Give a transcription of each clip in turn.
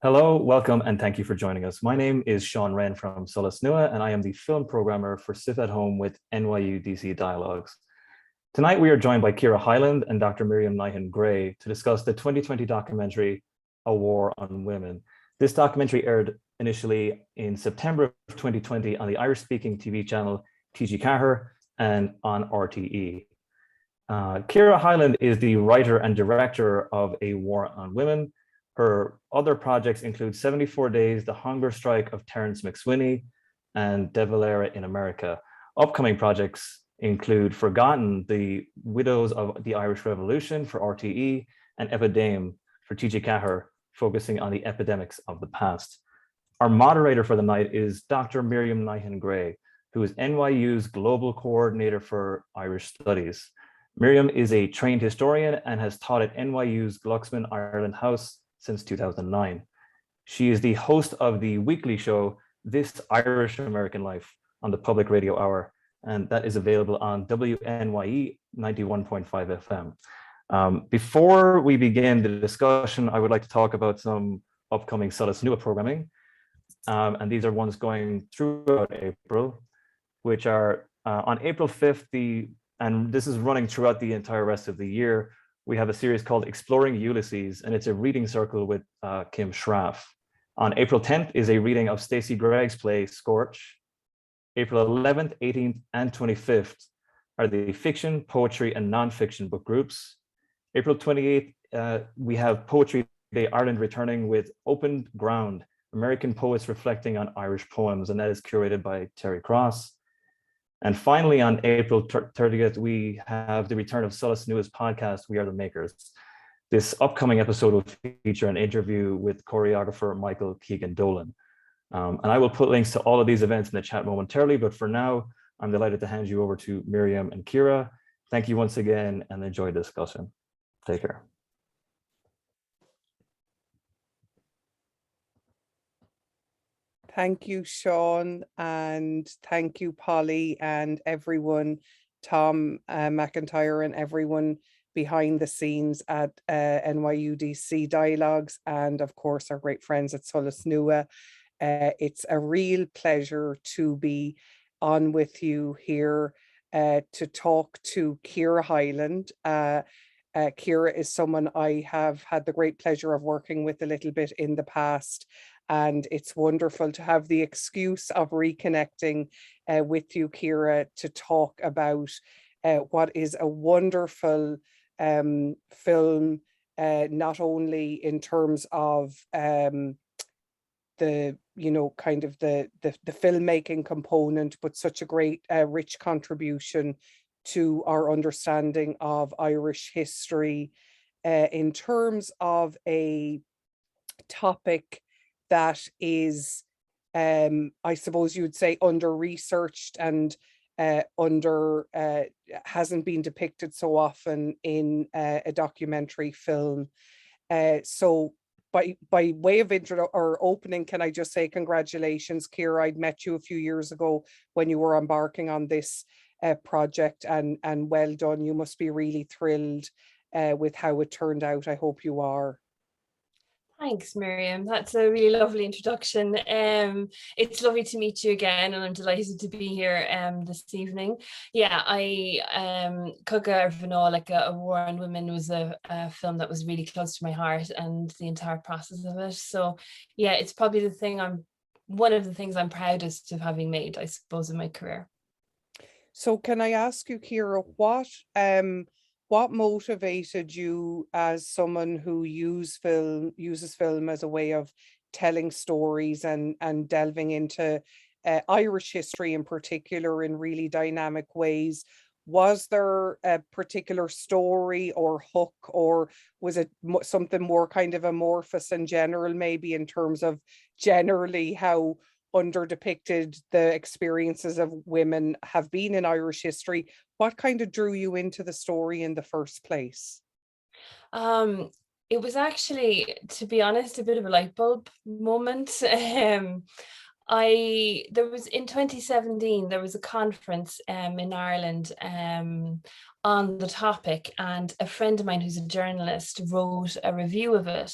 Hello, welcome, and thank you for joining us. My name is Sean Wren from Solas Nua, and I am the film programmer for CIFF at Home with NYU DC Dialogues. Tonight, we are joined by Ciara Hyland and Dr. Miriam Nyhan Grey to discuss the 2020 documentary, A War on Women. This documentary aired initially in September of 2020 on the Irish-speaking TV channel TG Ceathair and on RTE. Ciara Hyland is the writer and director of A War on Women. Her other projects include 74 Days, The Hunger Strike of Terence McSweeney, and De Valera in America. Upcoming projects include Forgotten, The Widows of the Irish Revolution for RTE, and Epideme for TG Ceathair, focusing on the epidemics of the past. Our moderator for the night is Dr. Miriam Nyhan Grey, who is NYU's Global Coordinator for Irish Studies. Miriam is a trained historian and has taught at NYU's Glucksman Ireland House since 2009. She is the host of the weekly show, This Irish American Life, on the Public Radio Hour, and that is available on WNYE 91.5 FM. Before we begin the discussion, I would like to talk about some upcoming Solas Nua programming, and these are ones going throughout April, which are on April 5th, and this is running throughout the entire rest of the year. We have a series called Exploring Ulysses, and it's a reading circle with Kim Schraff. On April 10th is a reading of Stacey Gregg's play Scorch. April 11th, 18th, and 25th are the fiction, poetry, and nonfiction book groups. April 28th, we have Poetry Day Ireland returning with Open Ground, American Poets Reflecting on Irish Poems, and that is curated by Terry Cross. And finally, on April 30th, we have the return of Solas Nua's podcast, We Are the Makers. This upcoming episode will feature an interview with choreographer Michael Keegan-Dolan. And I will put links to all of these events in the chat momentarily, but for now, I'm delighted to hand you over to Miriam and Ciara. Thank you once again and enjoy the discussion. Take care. Thank you, Sean, and thank you, Polly, and everyone, Tom McIntyre, and everyone behind the scenes at NYU DC Dialogues, and of course, our great friends at Solas Nua. It's a real pleasure to be on with you here to talk to Ciara Hyland. Ciara is someone I have had the great pleasure of working with a little bit in the past. And it's wonderful to have the excuse of reconnecting with you, Ciara, to talk about what is a wonderful film, not only in terms of the filmmaking component, but such a great, rich contribution to our understanding of Irish history in terms of a topic that is, I suppose you would say, under-researched and hasn't been depicted so often in a documentary film. So by way of intro or opening, can I just say congratulations, Ciara. I'd met you a few years ago when you were embarking on this project, and well done. You must be really thrilled with how it turned out. I hope you are. Thanks, Miriam. That's a really lovely introduction. It's lovely to meet you again, and I'm delighted to be here this evening. Yeah, Cogadh, like A War on Women, was a film that was really close to my heart and the entire process of it. So yeah, it's probably one of the things I'm proudest of having made, I suppose, in my career. So can I ask you, Ciara, what motivated you as someone who uses film as a way of telling stories and delving into Irish history in particular in really dynamic ways? Was there a particular story or hook, or was it something more kind of amorphous and general, maybe in terms of generally how under-depicted the experiences of women have been in Irish history? What kind of drew you into the story in the first place? It was actually, to be honest, a bit of a light bulb moment. In 2017, there was a conference in Ireland on the topic, and a friend of mine who's a journalist wrote a review of it,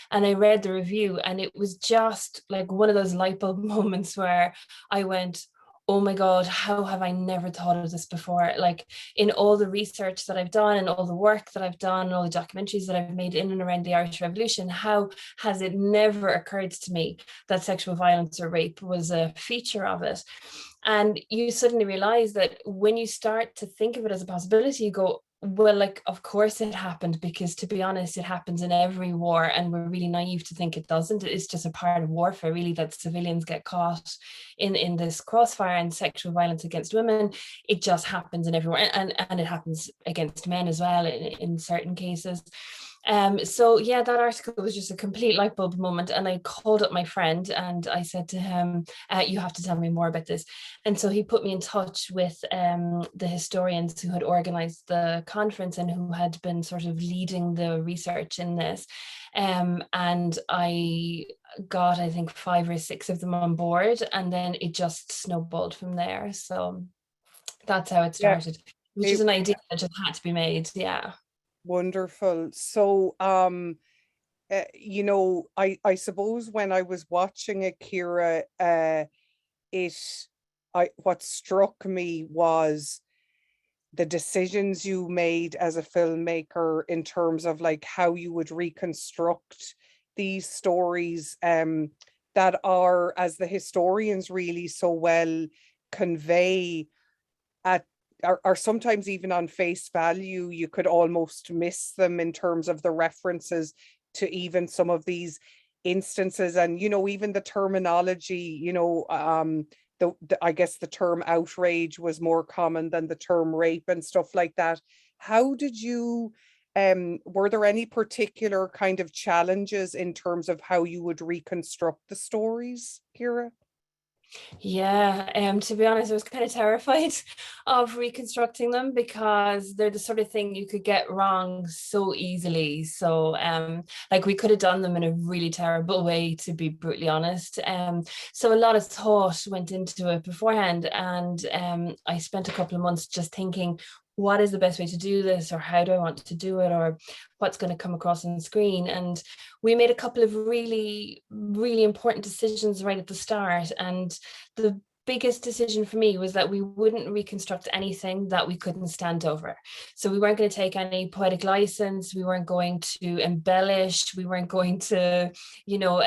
and I read the review, and it was just like one of those light bulb moments where I went, oh my God, how have I never thought of this before? Like, in all the research that I've done and all the work that I've done and all the documentaries that I've made in and around the Irish Revolution, how has it never occurred to me that sexual violence or rape was a feature of it? And you suddenly realize that when you start to think of it as a possibility, you go, well, like, of course it happened, because to be honest, it happens in every war, and we're really naive to think it doesn't. It's just a part of warfare, really, that civilians get caught in this crossfire, and sexual violence against women, it just happens in everywhere, and it happens against men as well in certain cases. So yeah, that article was just a complete light bulb moment, and I called up my friend and I said to him, you have to tell me more about this. And so he put me in touch with the historians who had organized the conference and who had been sort of leading the research in this. And I got, I think, 5 or 6 of them on board, and then it just snowballed from there. So that's how it started, which is an idea that just had to be made. Yeah. Wonderful. So, you know, I suppose when I was watching it, Ciara, what struck me was the decisions you made as a filmmaker in terms of like how you would reconstruct these stories, that are, as the historians really so well convey, are sometimes even on face value, you could almost miss them in terms of the references to even some of these instances. And, you know, even the terminology, you know, I guess the term outrage was more common than the term rape and stuff like that. How did you, were there any particular kind of challenges in terms of how you would reconstruct the stories, Ciara? Yeah, to be honest, I was kind of terrified of reconstructing them, because they're the sort of thing you could get wrong so easily. So like, we could have done them in a really terrible way, to be brutally honest. So a lot of thought went into it beforehand, and I spent a couple of months just thinking, what is the best way to do this, or how do I want to do it, or what's going to come across on screen? And we made a couple of really, really important decisions right at the start. And the biggest decision for me was that we wouldn't reconstruct anything that we couldn't stand over. So we weren't going to take any poetic license. We weren't going to embellish. We weren't going to, you know,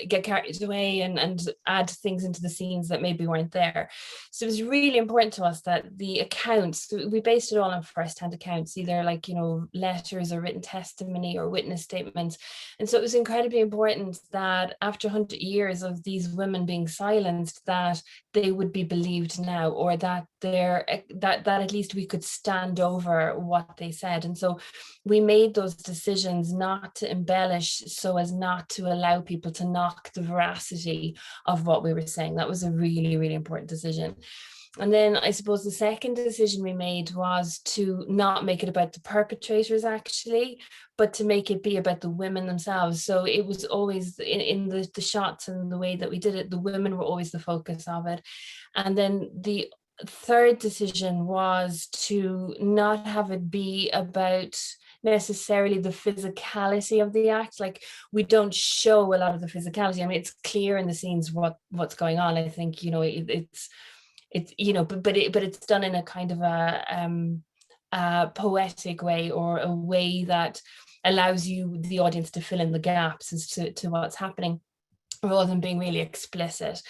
get carried away and add things into the scenes that maybe weren't there. So it was really important to us that the accounts, we based it all on first-hand accounts, either like, you know, letters or written testimony or witness statements. And so it was incredibly important that after 100 years of these women being silenced, that they would be believed now, or that that at least we could stand over what they said. And so we made those decisions not to embellish, so as not to allow people to knock the veracity of what we were saying. That was a really, really important decision. And then I suppose the second decision we made was to not make it about the perpetrators, actually, but to make it be about the women themselves. So it was always in the shots and the way that we did it, the women were always the focus of it. And then the third decision was to not have it be about necessarily the physicality of the act. Like, we don't show a lot of the physicality. I mean, it's clear in the scenes what's going on. I think, you know, it's you know, but it's done in a kind of a poetic way, or a way that allows you, the audience, to fill in the gaps as to what's happening, rather than being really explicit.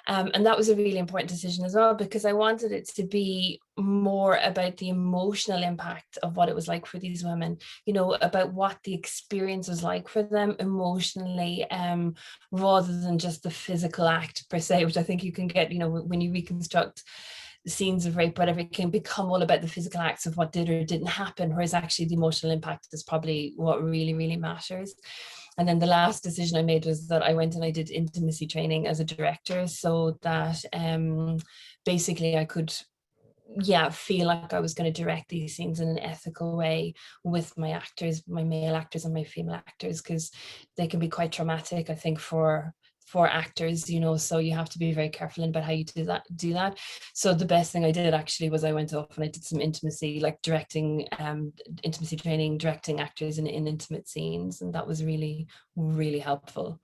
And that was a really important decision as well, because I wanted it to be more about the emotional impact of what it was like for these women, you know, about what the experience was like for them emotionally, rather than just the physical act per se, which I think you can get, you know, when you reconstruct scenes of rape, whatever, it can become all about the physical acts of what did or didn't happen, whereas actually the emotional impact is probably what really, really matters. And then the last decision I made was that I went and I did intimacy training as a director, so that basically I could, feel like I was going to direct these scenes in an ethical way with my actors, my male actors and my female actors, because they can be quite traumatic, I think, for for actors, you know, so you have to be very careful about how you do that. So the best thing I did actually was I went off and I did some intimacy, like directing, intimacy training, directing actors in intimate scenes, and that was really, really helpful.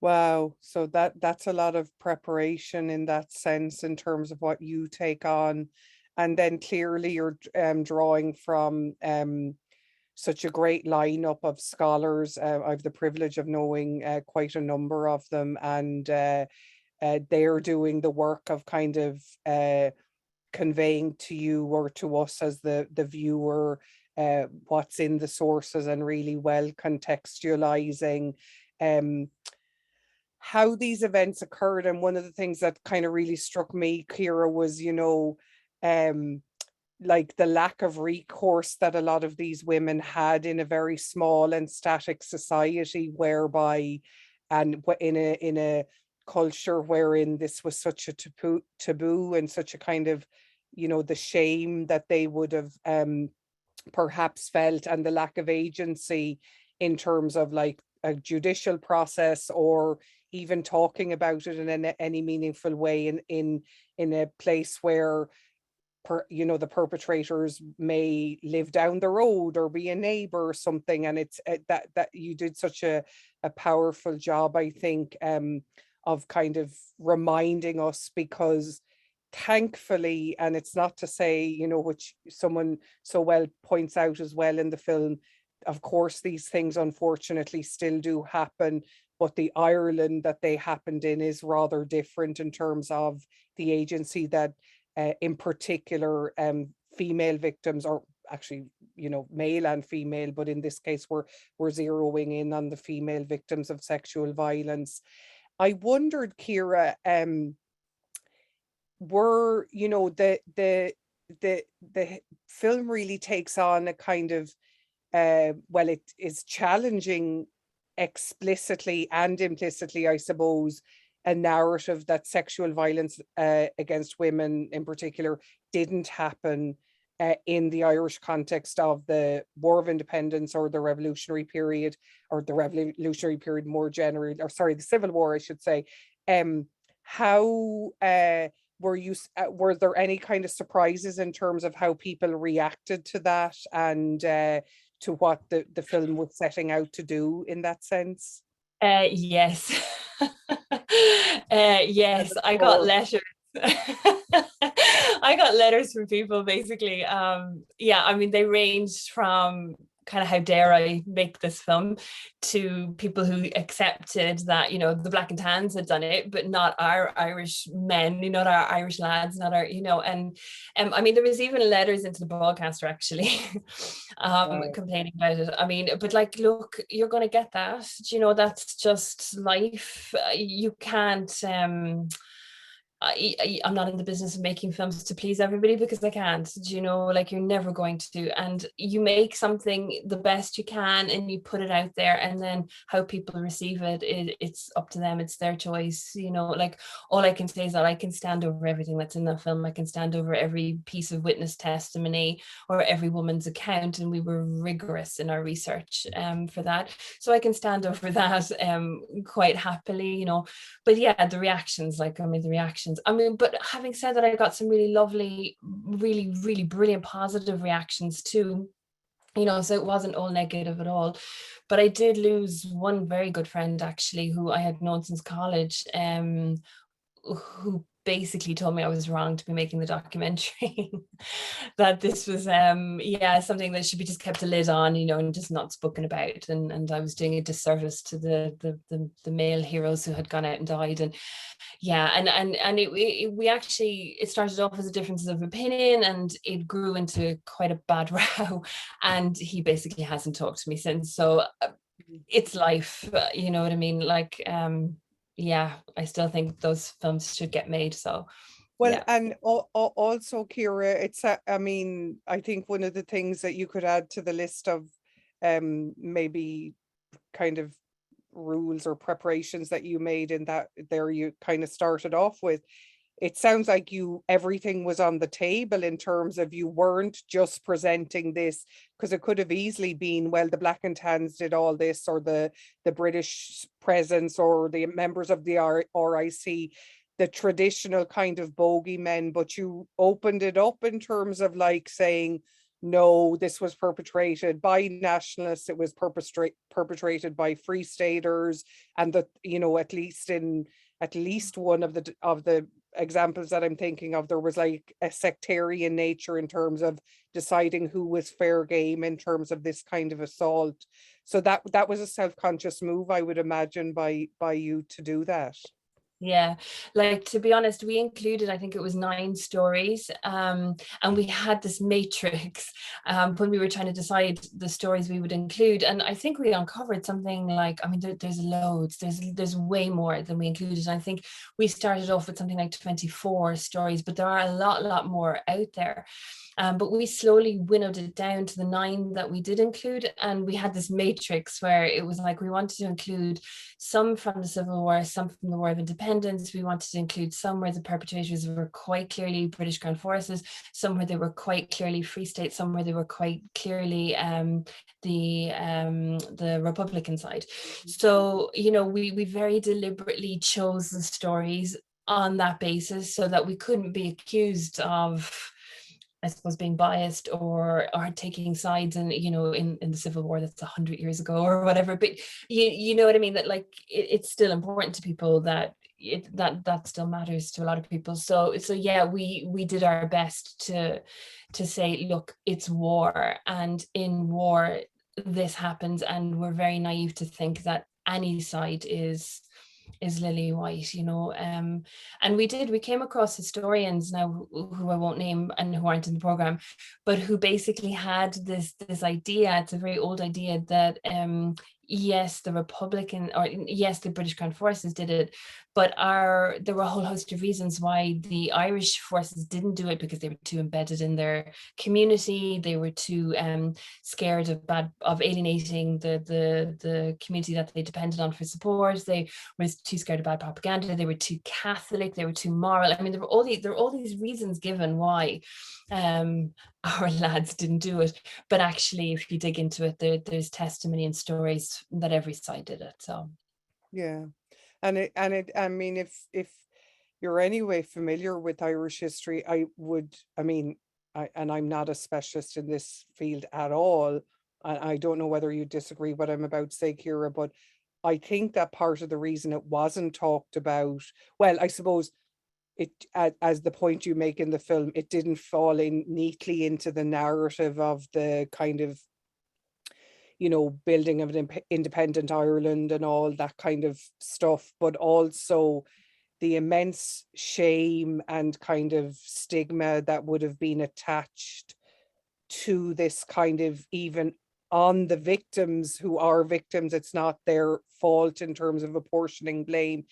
Wow, so that's a lot of preparation in that sense in terms of what you take on, and then clearly you're drawing from such a great lineup of scholars. I have the privilege of knowing quite a number of them, and they're doing the work of kind of conveying to you or to us as the viewer what's in the sources, and really well contextualizing how these events occurred. And one of the things that kind of really struck me, Ciara, was, you know, like the lack of recourse that a lot of these women had in a very small and static society, whereby, and in a culture wherein this was such a taboo and such a kind of, you know, the shame that they would have perhaps felt, and the lack of agency in terms of like a judicial process, or even talking about it in any meaningful way in a place where you know, the perpetrators may live down the road or be a neighbor or something. And it's that you did such a powerful job, I think, of kind of reminding us, because thankfully, and it's not to say, you know, which someone so well points out as well in the film, of course these things unfortunately still do happen, but the Ireland that they happened in is rather different in terms of the agency that in particular female victims, or actually, you know, male and female, but in this case we're zeroing in on the female victims of sexual violence. I wondered, Ciara, were, you know, the film really takes on a kind of well, it is challenging explicitly and implicitly, I suppose, a narrative that sexual violence against women in particular didn't happen in the Irish context of the War of Independence or the Revolutionary period, or the Revolutionary period more generally, or sorry, the Civil War, I should say. How were there any kind of surprises in terms of how people reacted to that, and to what the film was setting out to do in that sense? Yes. Yes, I got letters. I got letters from people basically. Yeah, I mean, they ranged from kind of how dare I make this film to people who accepted that, you know, the Black and Tans had done it, but not our Irish men, not our Irish lads, not our, you know, and I mean, there was even letters into the broadcaster actually complaining about it. I mean, but like, look, you're going to get that, you know, that's just life. You can't I'm not in the business of making films to please everybody, because I can't, you know, like you're never going to. And you make something the best you can and you put it out there, and then how people receive it, it's up to them. It's their choice, you know. Like, all I can say is that I can stand over everything that's in that film. I can stand over every piece of witness testimony or every woman's account, and we were rigorous in our research for that. So I can stand over that quite happily, you know. But yeah, the reactions, like, I mean, the reactions, I mean, but having said that, I got some really lovely, really, really brilliant positive reactions too, you know, so it wasn't all negative at all. But I did lose one very good friend actually, who I had known since college, who basically told me I was wrong to be making the documentary. That this was yeah, something that should be just kept a lid on, you know, and just not spoken about, and I was doing a disservice to the male heroes who had gone out and died. And yeah, and we actually, it started off as a difference of opinion, and it grew into quite a bad row, and he basically hasn't talked to me since. So it's life, you know what I mean? Like yeah, I still think those films should get made. So well, yeah. and also, Ciara, it's I mean, I think one of the things that you could add to the list of maybe kind of rules or preparations that you made in that there, you kind of started off with, it sounds like everything was on the table in terms of you weren't just presenting this, because it could have easily been, well, the Black and Tans did all this, or the British presence, or the members of the RIC, the traditional kind of bogeymen, but you opened it up in terms of like saying, no, this was perpetrated by nationalists, it was perpetrated by Free Staters, and that, you know, at least one of the examples that I'm thinking of, there was like a sectarian nature in terms of deciding who was fair game in terms of this kind of assault. So that was a self-conscious move, I would imagine, by you to do that. Yeah, like, to be honest, we included, I think it was 9 stories, and we had this matrix when we were trying to decide the stories we would include, and I think we uncovered something like, I mean, there's loads, there's way more than we included. I think we started off with something like 24 stories, but there are a lot more out there. But we slowly winnowed it down to the 9 that we did include. And we had this matrix where it was like, we wanted to include some from the Civil War, some from the War of Independence. We wanted to include some where the perpetrators were quite clearly British Crown Forces, some where they were quite clearly Free State, some where they were quite clearly the Republican side. So, you know, we very deliberately chose the stories on that basis so that we couldn't be accused of, I suppose, being biased or taking sides, and, you know, in the Civil War, that's 100 years ago or whatever. But you know what I mean, that like it's still important to people, that that still matters to a lot of people. So yeah, we did our best to say, look, it's war, and in war this happens, and we're very naive to think that any side is lily white, you know. And we came across historians now who I won't name and who aren't in the program, but who basically had this idea, it's a very old idea, that yes, the British Crown Forces did it, but there were a whole host of reasons why the Irish forces didn't do it, because they were too embedded in their community. They were too scared of alienating the community that they depended on for support. They were too scared of bad propaganda. They were too Catholic. They were too moral. I mean, there were all these reasons given why our lads didn't do it. But actually, if you dig into it, there's testimony and stories that every side did it. So yeah, and I mean, if you're anyway familiar with Irish history, and I'm not a specialist in this field at all. I don't know whether you disagree what I'm about to say, Ciara, but I think that part of the reason it wasn't talked about, well, I suppose it, as the point you make in the film, it didn't fall in neatly into the narrative of the kind of, you know, building of an independent Ireland and all that kind of stuff, but also the immense shame and kind of stigma that would have been attached to this kind of, even on the victims who are victims, it's not their fault in terms of apportioning blame,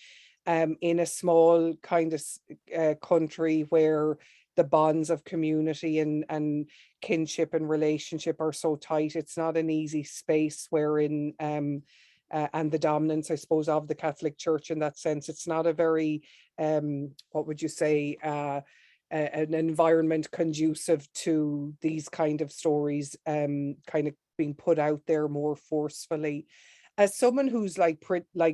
in a small kind of country where the bonds of community and kinship and relationship are so tight. It's not an easy space wherein, and the dominance, I suppose, of the Catholic Church in that sense. It's not a very, what would you say, an environment conducive to these kind of stories kind of being put out there more forcefully. As someone who's like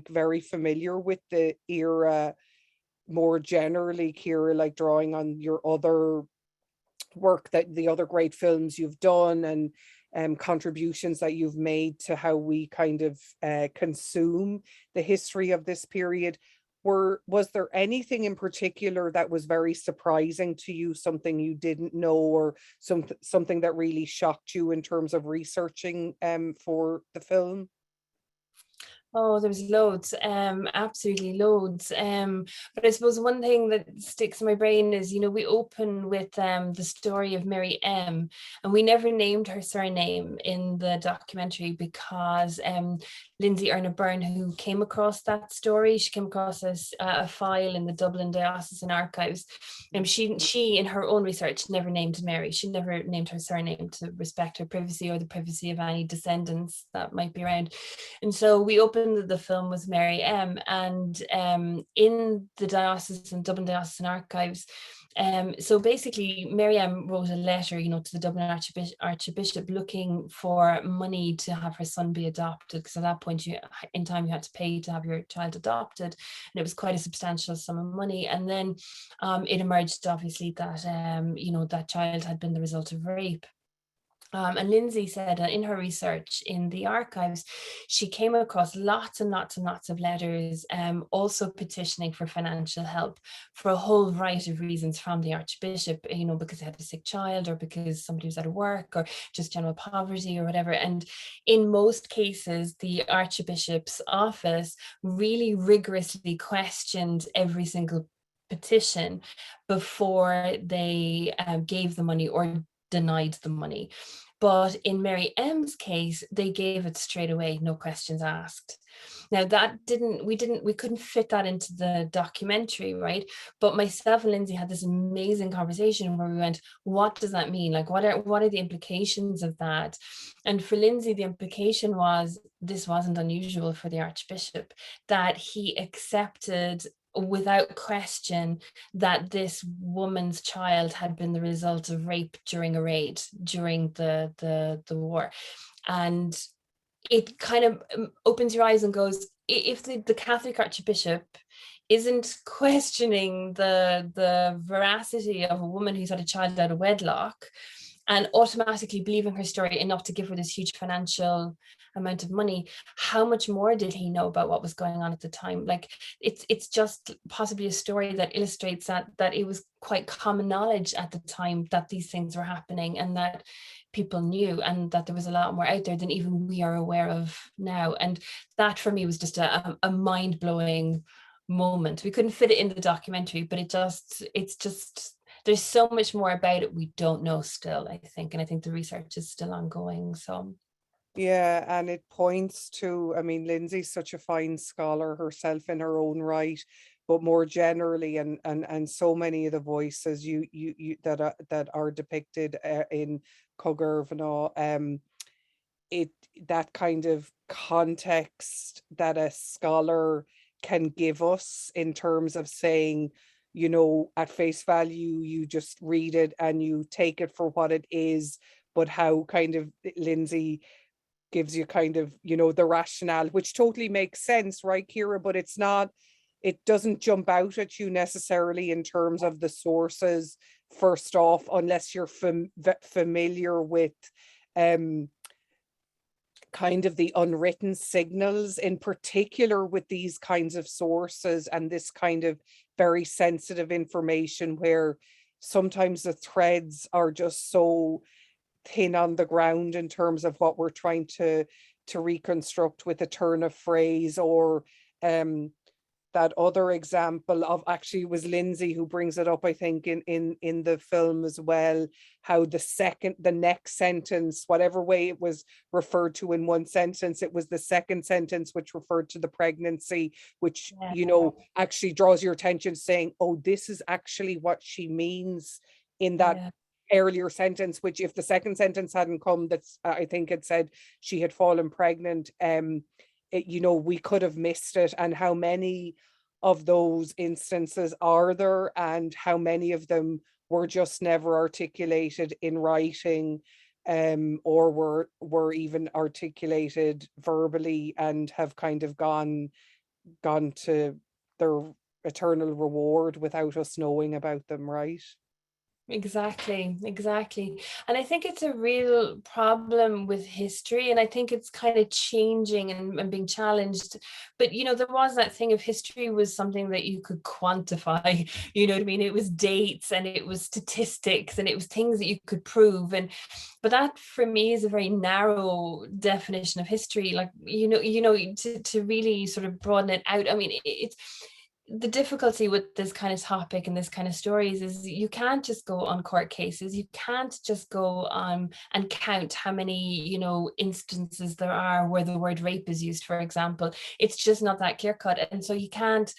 very familiar with the era more generally, Ciara, like drawing on your other work, that the other great films you've done and contributions that you've made to how we kind of consume the history of this period, was there anything in particular that was very surprising to you, something you didn't know, or something that really shocked you in terms of researching for the film? Oh, there's loads, absolutely loads. But I suppose one thing that sticks in my brain is, you know, we open with the story of Mary M, and we never named her surname in the documentary because Lindsey Earner-Byrne, who came across that story, she came across a file in the Dublin Diocesan Archives, and she in her own research never named Mary. She never named her surname to respect her privacy or the privacy of any descendants that might be around. And so we open opened the film was Mary M. And in the diocese and Dublin Diocesan Archives, so basically Mary M wrote a letter, to the Dublin Archbishop looking for money to have her son be adopted, because at that point in time you had to pay to have your child adopted, and it was quite a substantial sum of money. And then it emerged obviously that that child had been the result of rape. And Lindsey said in her research in the archives, she came across lots and lots and lots of letters, also petitioning for financial help for a whole variety of reasons from the Archbishop, because they had a sick child, or because somebody was out of work, or just general poverty or whatever. And in most cases, the Archbishop's office really rigorously questioned every single petition before they gave the money or denied the money. But in Mary M's case, they gave it straight away, no questions asked. Now we couldn't fit that into the documentary, right? But myself and Lindsey had this amazing conversation where we went, what does that mean? Like, what are the implications of that? And for Lindsey, the implication was, this wasn't unusual for the Archbishop, that he accepted without question that this woman's child had been the result of rape during a raid during the war. And it kind of opens your eyes and goes, if the Catholic Archbishop isn't questioning the veracity of a woman who's had a child out of wedlock and automatically believing her story enough to give her this huge financial amount of money, how much more did he know about what was going on at the time? Like, it's just possibly a story that illustrates that it was quite common knowledge at the time that these things were happening, and that people knew, and that there was a lot more out there than even we are aware of now. And that for me was just a mind-blowing moment. We couldn't fit it in the documentary, but it's just there's so much more about it we don't know still, I think. And I think the research is still ongoing. So yeah, and it points to, I mean, Lindsey's such a fine scholar herself in her own right, but more generally, and so many of the voices you that are depicted in Cogadh, that kind of context that a scholar can give us in terms of saying, at face value, you just read it and you take it for what it is, but how kind of Lindsey gives you kind of, the rationale, which totally makes sense, right, Ciara? But it doesn't jump out at you necessarily in terms of the sources, first off, unless you're familiar with kind of the unwritten signals, in particular with these kinds of sources and this kind of very sensitive information, where sometimes the threads are just so thin on the ground in terms of what we're trying to reconstruct with a turn of phrase, or that other example of, actually was Lindsey who brings it up, I think, in the film as well, how the next sentence, whatever way it was referred to in one sentence, it was the second sentence which referred to the pregnancy, which, actually draws your attention, saying, oh, this is actually what she means in that earlier sentence, which if the second sentence hadn't come, that's I think it said she had fallen pregnant, we could have missed it. And how many of those instances are there, and how many of them were just never articulated in writing, or were even articulated verbally and have kind of gone to their eternal reward without us knowing about them, right? Exactly. And I think it's a real problem with history, and I think it's kind of changing and being challenged. But there was that thing of history was something that you could quantify, you know what I mean? It was dates and it was statistics and it was things that you could prove. But that for me is a very narrow definition of history. Like, to really sort of broaden it out. I mean, it's the difficulty with this kind of topic and this kind of stories is you can't just go on court cases. You can't just go on and count how many, instances there are where the word rape is used, for example. It's just not that clear cut. And so you can't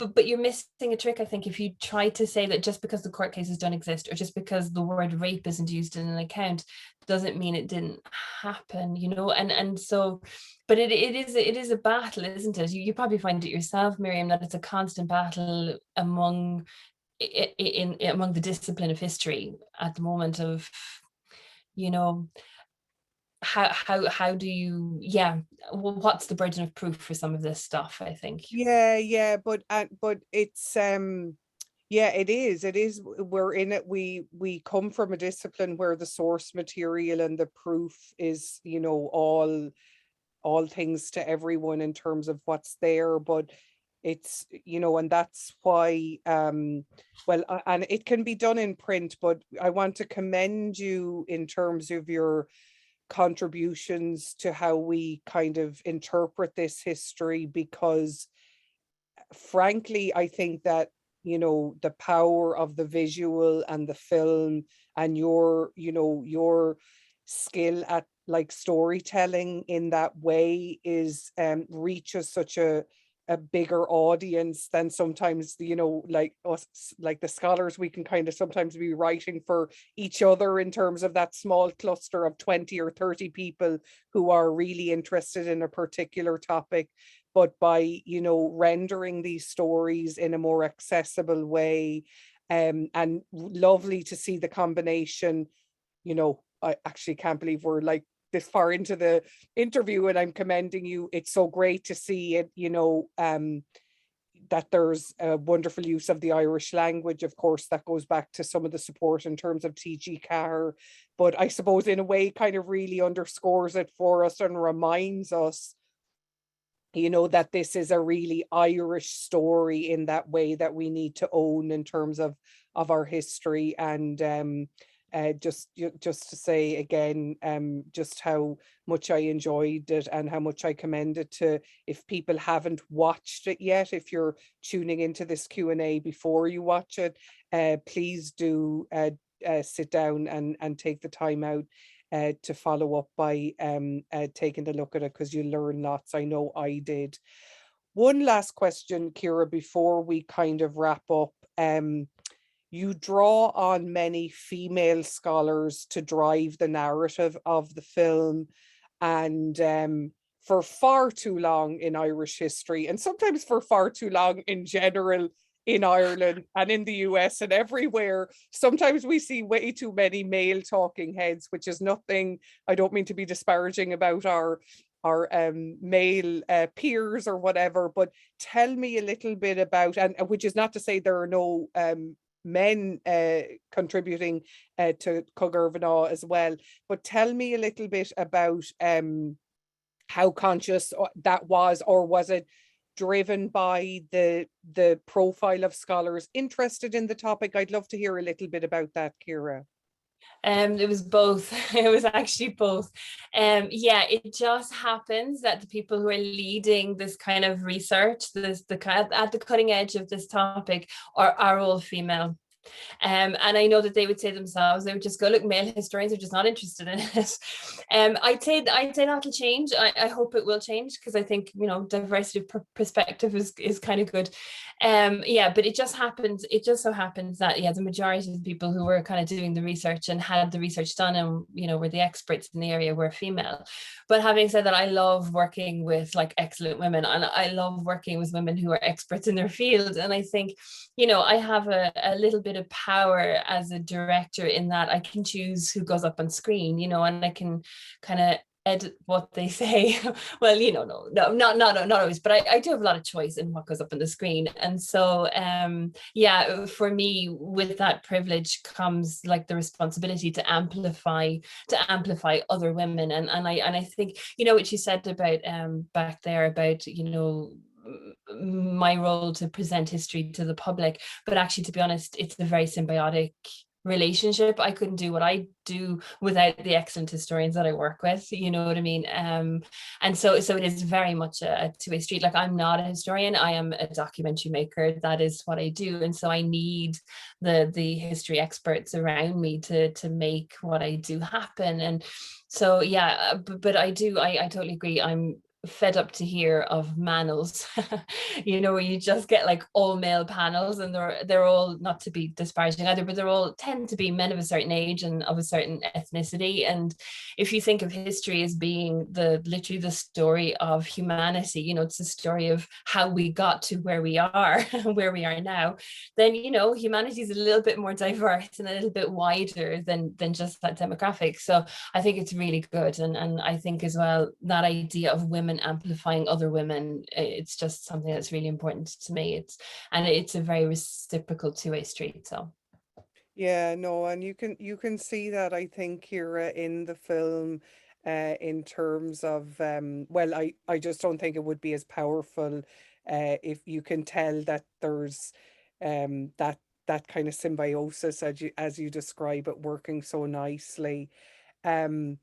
but you're missing a trick, I think, if you try to say that just because the court cases don't exist, or just because the word rape isn't used in an account, doesn't mean it didn't happen, you know. And so, but it is a battle, isn't it? You probably find it yourself, Miriam, that it's a constant battle among the discipline of history at the moment of, you know, how do you, what's the burden of proof for some of this stuff, I think. But it's it is we're in it, we come from a discipline where the source material and the proof is, you know, all things to everyone in terms of what's there, but it's, you know, and that's why and it can be done in print, but I want to commend you in terms of your contributions to how we kind of interpret this history, because frankly, I think that, you know, the power of the visual and the film and your, you know, your skill at like storytelling in that way is reaches such a bigger audience than sometimes, you know, like us, like the scholars, we can kind of sometimes be writing for each other in terms of that small cluster of 20 or 30 people who are really interested in a particular topic. But by, you know, rendering these stories in a more accessible way, and lovely to see the combination, you know, I actually can't believe we're like this far into the interview and I'm commending you. It's so great to see it, you know, that there's a wonderful use of the Irish language. Of course, that goes back to some of the support in terms of T.G. Carr, but I suppose in a way kind of really underscores it for us and reminds us, you know, that this is a really Irish story in that way that we need to own in terms of our history. And just to say again, just how much I enjoyed it and how much I commend it to, if people haven't watched it yet, if you're tuning into this Q&A before you watch it, please do sit down and take the time out to follow up by taking a look at it, because you learn lots. I know I did. One last question, Ciara, before we kind of wrap up. You draw on many female scholars to drive the narrative of the film, and for far too long in Irish history, and sometimes for far too long in general in Ireland and in the US and everywhere, sometimes we see way too many male talking heads, which is nothing, I don't mean to be disparaging about our male peers or whatever, but tell me a little bit about, and which is not to say there are no men contributing to Cogadh Mhná as well, but tell me a little bit about how conscious that was, or was it driven by the profile of scholars interested in the topic? I'd love to hear a little bit about that, Ciara. It was both. It was actually both. It just happens that the people who are leading this kind of research, the kind at the cutting edge of this topic, are all female. And I know that they would say themselves, they would just go, look, male historians are just not interested in it. I'd say that'll change. I hope it will change, because I think, you know, diversity of perspective is kind of good. But it just so happens that the majority of the people who were kind of doing the research and had the research done and, you know, were the experts in the area were female. But having said that, I love working with like excellent women, and I love working with women who are experts in their field. And I think, you know, I have a little bit of power as a director in that I can choose who goes up on screen, you know, and I can kind of edit what they say. Well, you know, no, not always, but I do have a lot of choice in what goes up on the screen. And so, for me, with that privilege comes like the responsibility to amplify other women. And I think, you know, what you said about back there about, you know, my role to present history to the public, but actually, to be honest, it's a very symbiotic relationship. I couldn't do what I do without the excellent historians that I work with, you know what I mean? And so it is very much a two-way street. Like, I'm not a historian, I am a documentary maker. That is what I do. And so I need the history experts around me to make what I do happen. And so, but I totally agree. fed up to hear of manels, where you just get like all male panels, and they're all, not to be disparaging either, but they're all tend to be men of a certain age and of a certain ethnicity. And if you think of history as being literally the story of humanity, it's the story of how we got to where we are, where we are now, then humanity is a little bit more diverse and a little bit wider than just that demographic. So I think it's really good, and I think as well that idea of women amplifying other women, it's just something that's really important to me. It's a very reciprocal two-way street. So yeah, no, and you can see that, I think, Ciara, in the film, in terms of well, I just don't think it would be as powerful if you can tell that there's that kind of symbiosis, as you describe it, working so nicely. Um,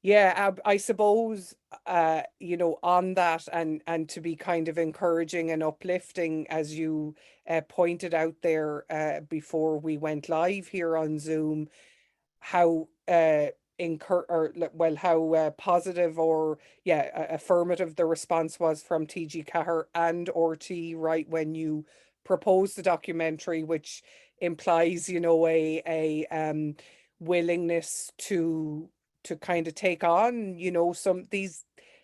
Yeah, I suppose, on that, and to be kind of encouraging and uplifting, as you pointed out there before we went live here on Zoom, how how positive, or affirmative the response was from TG Cahir and RT right when you proposed the documentary, which implies, a willingness to kind of take on,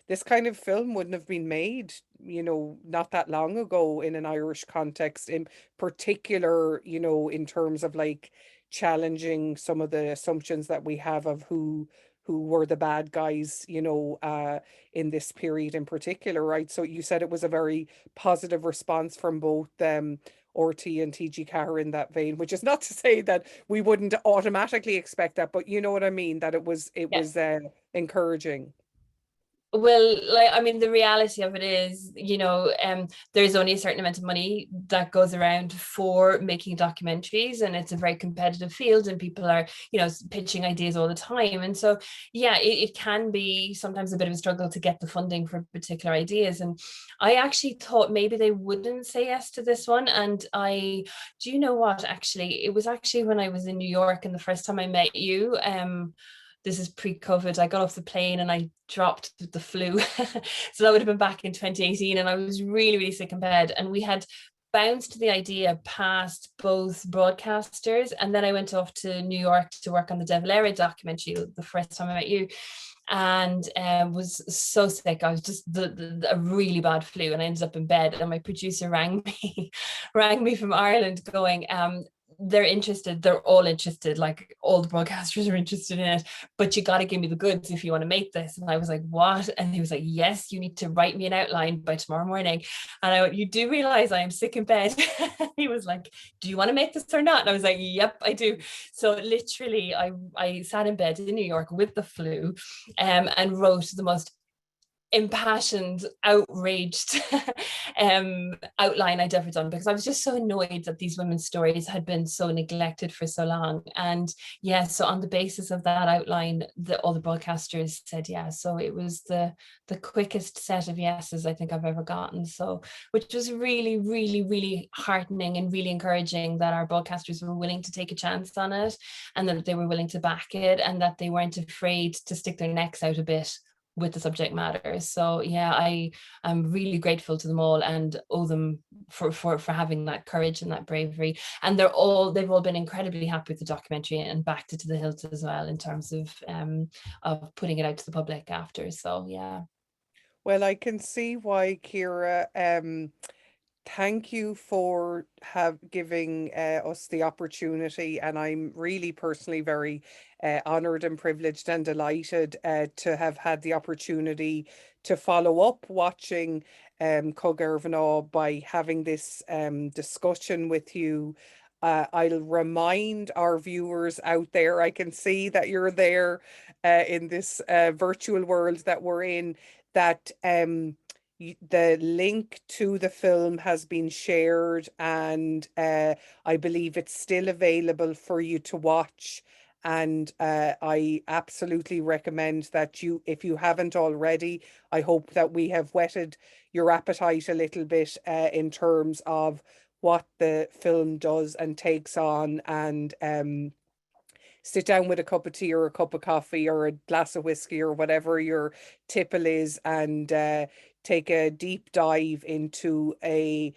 this kind of film wouldn't have been made, not that long ago in an Irish context, in particular, in terms of like challenging some of the assumptions that we have of who were the bad guys, in this period in particular, right? So you said it was a very positive response from both RT and TG Cahir in that vein, which is not to say that we wouldn't automatically expect that, but you know what I mean, that it yeah. was encouraging. Well, like, I mean, the reality of it is, there's only a certain amount of money that goes around for making documentaries, and it's a very competitive field, and people are, pitching ideas all the time. And so, yeah, it can be sometimes a bit of a struggle to get the funding for particular ideas. And I actually thought maybe they wouldn't say yes to this one. And do you know what, actually, it was actually when I was in New York, and the first time I met you, this is pre-COVID, I got off the plane and I dropped the flu. So that would have been back in 2018. And I was really, really sick in bed. And we had bounced the idea past both broadcasters. And then I went off to New York to work on the De Valera documentary the first time I met you. And was so sick. I was just a really bad flu, and I ended up in bed. And my producer rang me from Ireland, going, they're interested, they're all interested, like all the broadcasters are interested in it, but you got to give me the goods if you want to make this. And I was like, what? And he was like, yes, you need to write me an outline by tomorrow morning. And I went, you do realize I am sick in bed? He was like, do you want to make this or not? And I was like, yep, I do. So literally I sat in bed in New York with the flu, and wrote the most impassioned, outraged outline I'd ever done, because I was just so annoyed that these women's stories had been so neglected for so long. And yeah, so on the basis of that outline, all the broadcasters said yes. So it was the quickest set of yeses I think I've ever gotten. So, which was really, really, really heartening and really encouraging, that our broadcasters were willing to take a chance on it, and that they were willing to back it, and that they weren't afraid to stick their necks out a bit with the subject matter. So yeah, I am really grateful to them all, and owe them for having that courage and that bravery. And they've all been incredibly happy with the documentary, and backed it to the hilt as well, in terms of putting it out to the public after. So yeah. Well, I can see why, Ciara. Thank you for giving us the opportunity, and I'm really personally very honoured and privileged and delighted to have had the opportunity to follow up watching Cogadh Mhná by having this discussion with you. I'll remind our viewers out there, I can see that you're there in this virtual world that we're in, that the link to the film has been shared, and I believe it's still available for you to watch. And I absolutely recommend that you, if you haven't already, I hope that we have whetted your appetite a little bit in terms of what the film does and takes on, and sit down with a cup of tea or a cup of coffee or a glass of whiskey or whatever your tipple is, and take a deep dive into an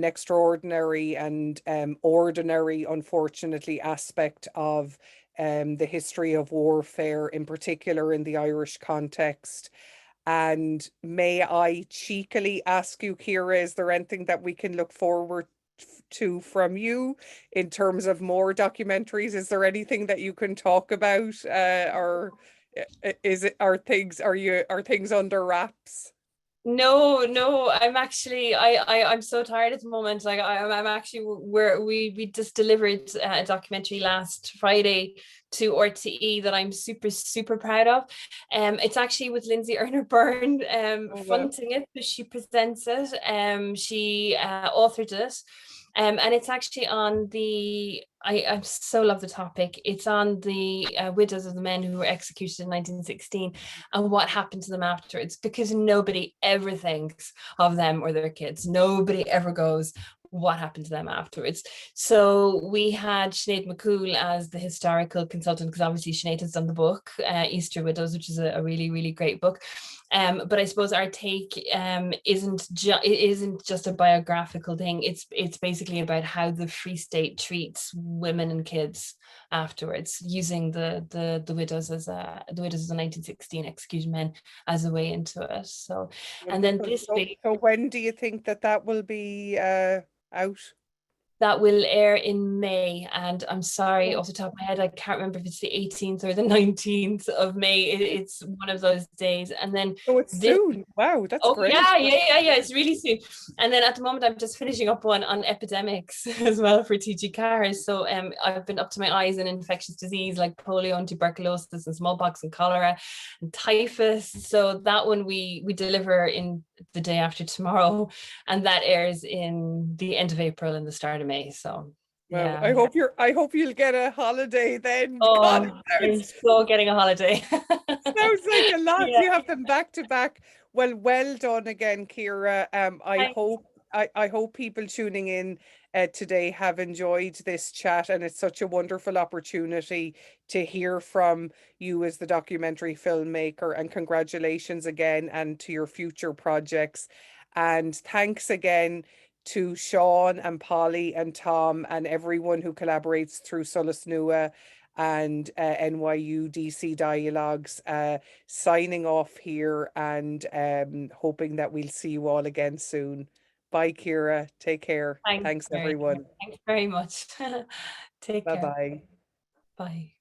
extraordinary and ordinary, unfortunately, aspect of the history of warfare, in particular in the Irish context. And may I cheekily ask you, Ciara, is there anything that we can look forward to from you in terms of more documentaries? Is there anything that you can talk about, or are things under wraps? No, I'm actually I'm so tired at the moment. Like I'm actually we just delivered a documentary last Friday to RTE that I'm super proud of. It's actually with Lindsey Earner-Byrne fronting it, but she presents it. She authored it. And it's actually on the, I so love the topic. It's on the widows of the men who were executed in 1916 and what happened to them afterwards, because nobody ever thinks of them or their kids. Nobody ever goes, what happened to them afterwards. So we had Sinead McCool as the historical consultant, because obviously Sinead has done the book Easter Widows, which is a really great book. But I suppose our take isn't just a biographical thing. It's basically about how the Free State treats women and kids afterwards, using the widows as the widows of the 1916 executed men as a way into it. So, and then this week. So when do you think that will be out? That will air in May, and I'm sorry, off the top of my head, I can't remember if it's the 18th or the 19th of May. It's one of those days. And then it's soon. Wow, that's great. Yeah, it's really soon. And then at the moment, I'm just finishing up one on epidemics as well for TG Cars. So I've been up to my eyes in infectious disease like polio and tuberculosis and smallpox and cholera and typhus. So that one we deliver in the day after tomorrow, and that airs in the end of April and the start of May. So well, yeah. I hope you'll get a holiday then. Oh, God, I'm so getting a holiday. Sounds like a lot. Yeah. You have them back to back. Well done again, Ciara. I hope people tuning in today have enjoyed this chat, and it's such a wonderful opportunity to hear from you as the documentary filmmaker, and congratulations again, and to your future projects. And thanks again to Sean and Polly and Tom and everyone who collaborates through Solas Nua and NYU DC Dialogues, signing off here, and hoping that we'll see you all again soon. Bye, Ciara. Take care. Thanks everyone. Thanks very much. Take care. Bye-bye. Bye.